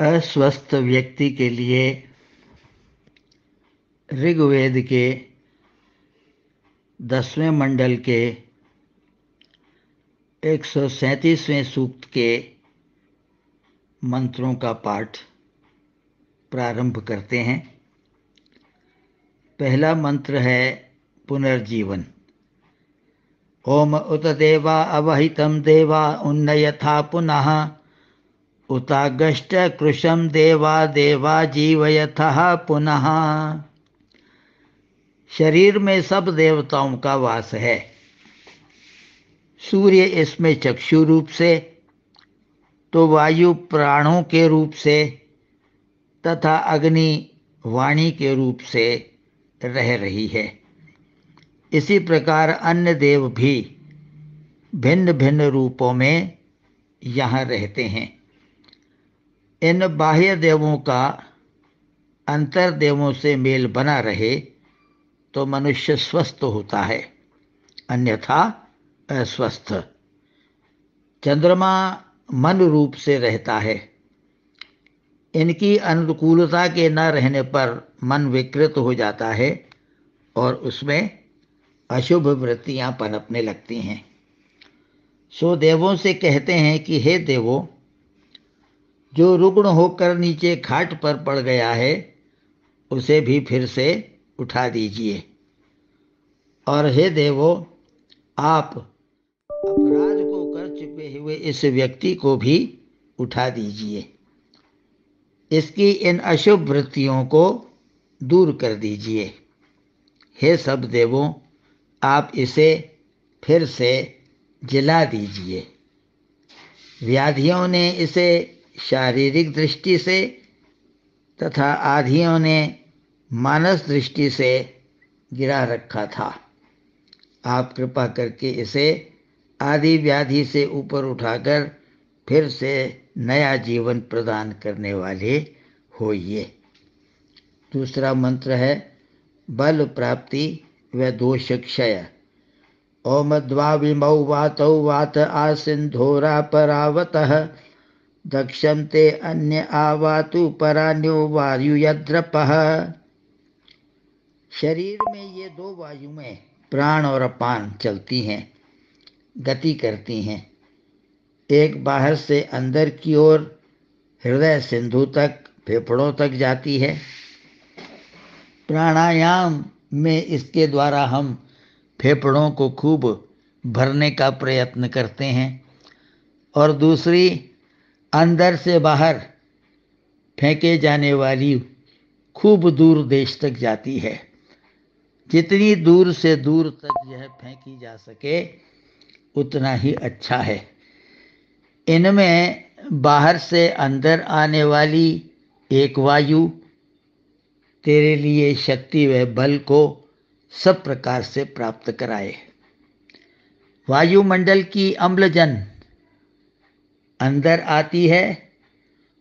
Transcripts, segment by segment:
अस्वस्थ व्यक्ति के लिए ऋग्वेद के 10वें मंडल के 137वें सूक्त के मंत्रों का पाठ प्रारंभ करते हैं। पहला मंत्र है पुनर्जीवन। ओम उत देवा अवहितं देवा उन्नयथा पुनः उतागष्ट कृशं देवा देवा जीवयथः पुनः। शरीर में सब देवताओं का वास है। सूर्य इसमें चक्षु रूप से, तो वायु प्राणों के रूप से तथा अग्नि वाणी के रूप से रह रही है। इसी प्रकार अन्य देव भी भिन्न भिन्न रूपों में यहाँ रहते हैं। इन बाह्य देवों का अंतर देवों से मेल बना रहे तो मनुष्य स्वस्थ होता है, अन्यथा अस्वस्थ। चंद्रमा मन रूप से रहता है। इनकी अनुकूलता के न रहने पर मन विकृत हो जाता है और उसमें अशुभ वृत्तियां पनपने लगती हैं। सो देवों से कहते हैं कि हे देवों, जो रुग्ण होकर नीचे खाट पर पड़ गया है उसे भी फिर से उठा दीजिए, और हे देवों, आप अपराध को कर चुके हुए इस व्यक्ति को भी उठा दीजिए। इसकी इन अशुभ वृत्तियों को दूर कर दीजिए। हे सब देवों, आप इसे फिर से जिला दीजिए। व्याधियों ने इसे शारीरिक दृष्टि से तथा आधियों ने मानस दृष्टि से गिरा रखा था। आप कृपा करके इसे आदि व्याधि से ऊपर उठाकर फिर से नया जीवन प्रदान करने वाले होइए। दूसरा मंत्र है बल प्राप्ति व दोष क्षय। ओम द्वाविमौ वातौ वात आसिन्धोरा परावतः दक्षं ते अन्य आवातु परान्यो वायुयद्रपः। शरीर में ये दो वायुएं प्राण और अपान चलती हैं, गति करती हैं। एक बाहर से अंदर की ओर हृदय सिंधु तक, फेफड़ों तक जाती है। प्राणायाम में इसके द्वारा हम फेफड़ों को खूब भरने का प्रयत्न करते हैं। और दूसरी अंदर से बाहर फेंके जाने वाली खूब दूर देश तक जाती है। जितनी दूर से दूर तक यह फेंकी जा सके उतना ही अच्छा है। इनमें बाहर से अंदर आने वाली एक वायु तेरे लिए शक्ति व बल को सब प्रकार से प्राप्त कराए। वायुमंडल की अम्लजन अंदर आती है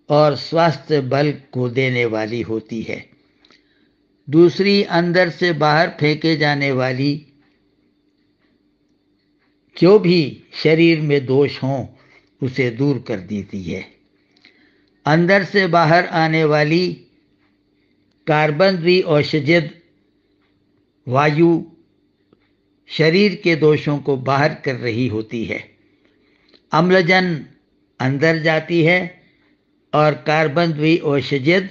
और स्वास्थ्य बल को देने वाली होती है। दूसरी अंदर से बाहर फेंके जाने वाली जो भी शरीर में दोष हों उसे दूर कर देती है। अंदर से बाहर आने वाली कार्बन द्विऔषधिय वायु शरीर के दोषों को बाहर कर रही होती है। अम्लजन अंदर जाती है और कार्बन द्विऔषधिय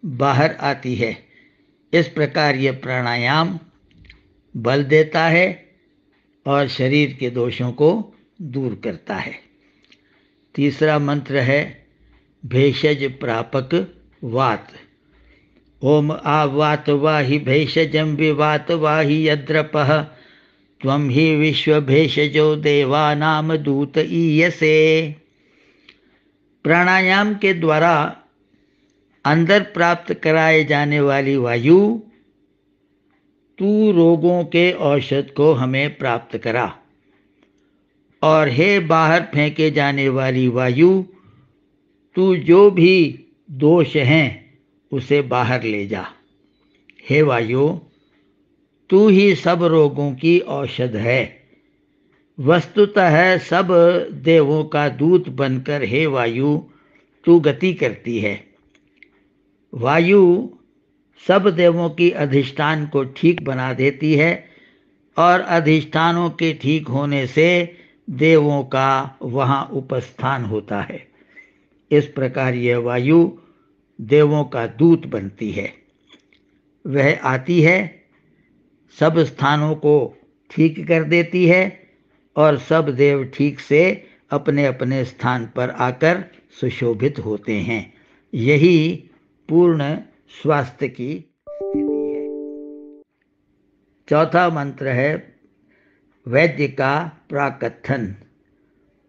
बाहर आती है। इस प्रकार यह प्राणायाम बल देता है और शरीर के दोषों को दूर करता है। तीसरा मंत्र है भेषज प्रापक वात। ओम आवात वाहि भेषजं विवात वाहि यद्रपः त्वं हि विश्व भेषजो देवानाम दूत ईयसे। प्राणायाम के द्वारा अंदर प्राप्त कराए जाने वाली वायु, तू रोगों के औषध को हमें प्राप्त करा। और हे बाहर फेंके जाने वाली वायु, तू जो भी दोष हैं उसे बाहर ले जा। हे वायु, तू ही सब रोगों की औषध है। वस्तुतः सब देवों का दूत बनकर हे वायु, तू गति करती है। वायु सब देवों की अधिष्ठान को ठीक बना देती है और अधिष्ठानों के ठीक होने से देवों का वहाँ उपस्थान होता है। इस प्रकार यह वायु देवों का दूत बनती है। वह आती है, सब स्थानों को ठीक कर देती है और सब देव ठीक से अपने अपने स्थान पर आकर सुशोभित होते हैं। यही पूर्ण स्वास्थ्य की स्थिति है। चौथा मंत्र है वैद्य का प्राकथन।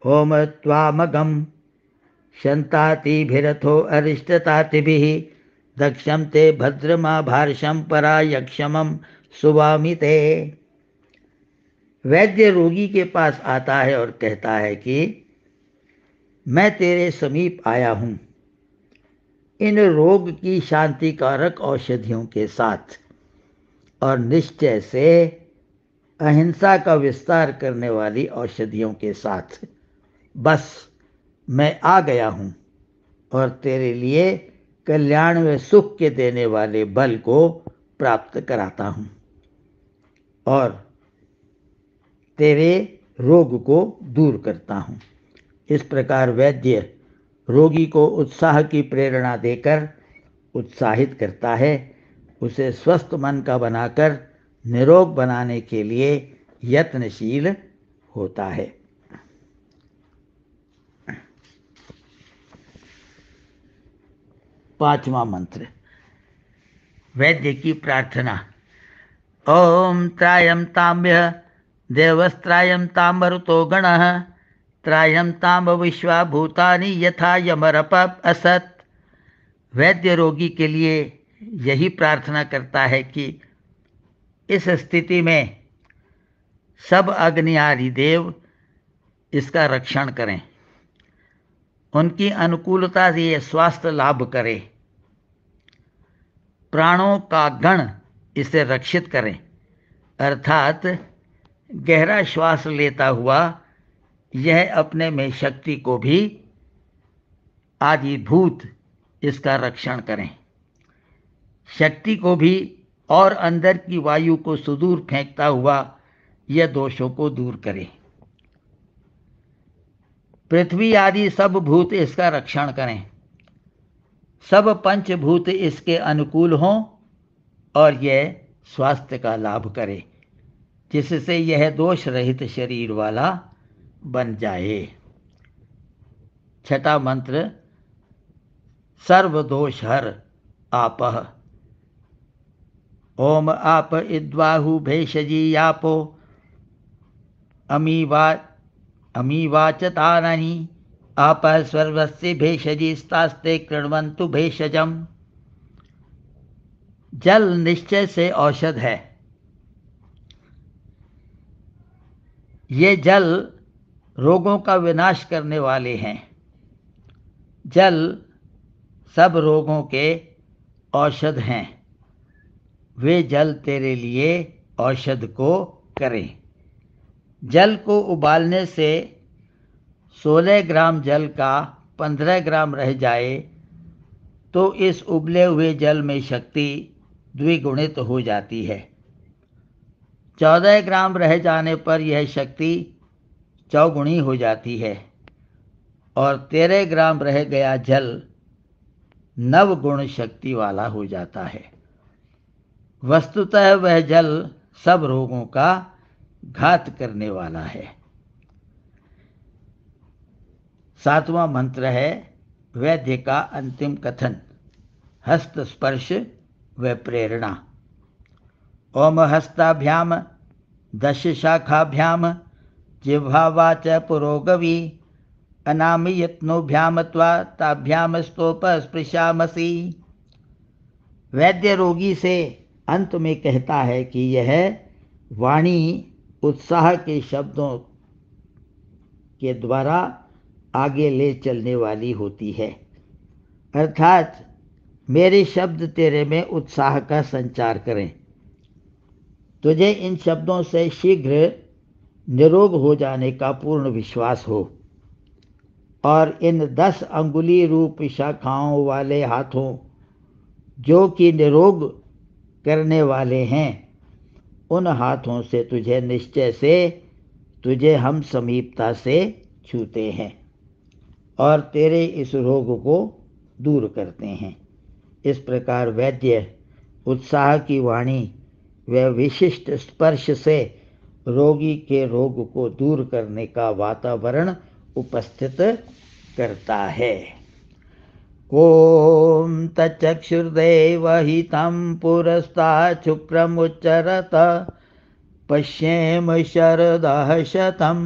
ओम त्वामगम शंतातिभिरथो अरिष्टतातिभिः दक्षम ते भद्रमा भारषम परा यक्षमम सुवामि ते। वैद्य रोगी के पास आता है और कहता है कि मैं तेरे समीप आया हूँ इन रोग की शांतिकारक औषधियों के साथ और निश्चय से अहिंसा का विस्तार करने वाली औषधियों के साथ। बस मैं आ गया हूँ और तेरे लिए कल्याण व सुख के देने वाले बल को प्राप्त कराता हूँ और तेरे रोग को दूर करता हूँ। इस प्रकार वैद्य रोगी को उत्साह की प्रेरणा देकर उत्साहित करता है, उसे स्वस्थ मन का बनाकर निरोग बनाने के लिए यत्नशील होता है। पांचवा मंत्र वैद्य की प्रार्थना। ओम त्रायं ताम्य देवस्त्रायं तामरुतो गणः त्रायं ताम विश्वा भूतानि यथा यमरप असत। वैद्य रोगी के लिए यही प्रार्थना करता है कि इस स्थिति में सब अग्नि आदि देव इसका रक्षण करें, उनकी अनुकूलता से ये स्वास्थ्य लाभ करे, प्राणों का गण इसे रक्षित करें, अर्थात गहरा श्वास लेता हुआ यह अपने में शक्ति को भी आदिभूत इसका रक्षण करें, शक्ति को भी और अंदर की वायु को सुदूर फेंकता हुआ यह दोषों को दूर करे। पृथ्वी आदि सब भूत इसका रक्षण करें, सब पंचभूत इसके अनुकूल हों और यह स्वास्थ्य का लाभ करे, जिससे यह दोष रहित शरीर वाला बन जाए। छठा मंत्र सर्वदोषहर आपः। ओम आप इद्वाहु भेषजी यापो अमीवाचतानि आप सर्वस्य भेषजी स्तास्ते कृण्वन्तु भेषजम। जल निश्चय से औषध है। ये जल रोगों का विनाश करने वाले हैं। जल सब रोगों के औषध हैं। वे जल तेरे लिए औषध को करें। जल को उबालने से 16 ग्राम जल का 15 ग्राम रह जाए तो इस उबले हुए जल में शक्ति द्विगुणित हो जाती है। 14 ग्राम रह जाने पर यह शक्ति चौगुणी हो जाती है और 13 ग्राम रह गया जल नवगुण शक्ति वाला हो जाता है। वस्तुतः वह जल सब रोगों का घात करने वाला है। सातवां मंत्र है वैद्य का अंतिम कथन, हस्त स्पर्श व प्रेरणा। ओम हस्ताभ्याम दश शाखाभ्याम जिह्वावाच पुरोगवी अनामि यत्नोभ्याम त्वा ताभ्याम स्तोप स्पृशामसि। वैद्य रोगी से अंत में कहता है कि यह वाणी उत्साह के शब्दों के द्वारा आगे ले चलने वाली होती है, अर्थात मेरे शब्द तेरे में उत्साह का संचार करें। तुझे इन शब्दों से शीघ्र निरोग हो जाने का पूर्ण विश्वास हो। और इन 10 अंगुली रूप शाखाओं वाले हाथों जो कि निरोग करने वाले हैं, उन हाथों से तुझे निश्चय से तुझे हम समीपता से छूते हैं और तेरे इस रोग को दूर करते हैं। इस प्रकार वैद्य उत्साह की वाणी व विशिष्ट स्पर्श से रोगी के रोग को दूर करने का वातावरण उपस्थित करता है। ओम तच्चक्षुर्देवहितं पुरस्तात् शुक्रमुच्चरत पश्येम शरदः शतं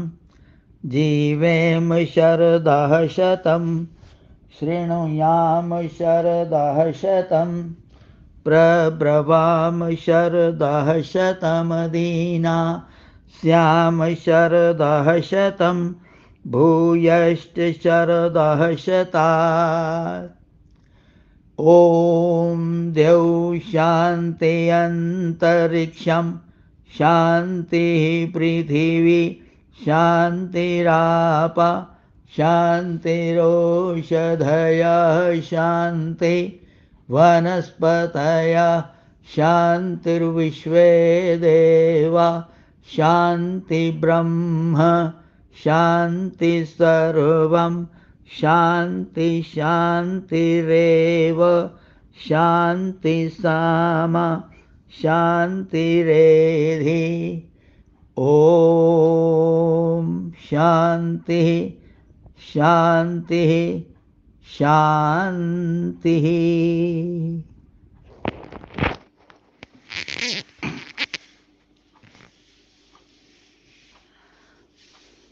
जीवेम शरदः शतं शृणुयाम शरदः शतं प्रब्रवाम शरदः शतमदीना स्याम शरदः शतं भूयश्च शरदः शतात्। ॐ द्यौः शान्ति अन्तरिक्षं शान्तिः पृथिवी शान्तिराप शान्तिरोषधयः शान्ति वनस्पतयः शान्तिर्विश्वे देवा शान्ति ब्रह्म शान्ति सर्वं शान्ति शान्तिरेव शान्ति सामा शान्तिरेधि। ॐ शान्ति शान्ति शान्तिः।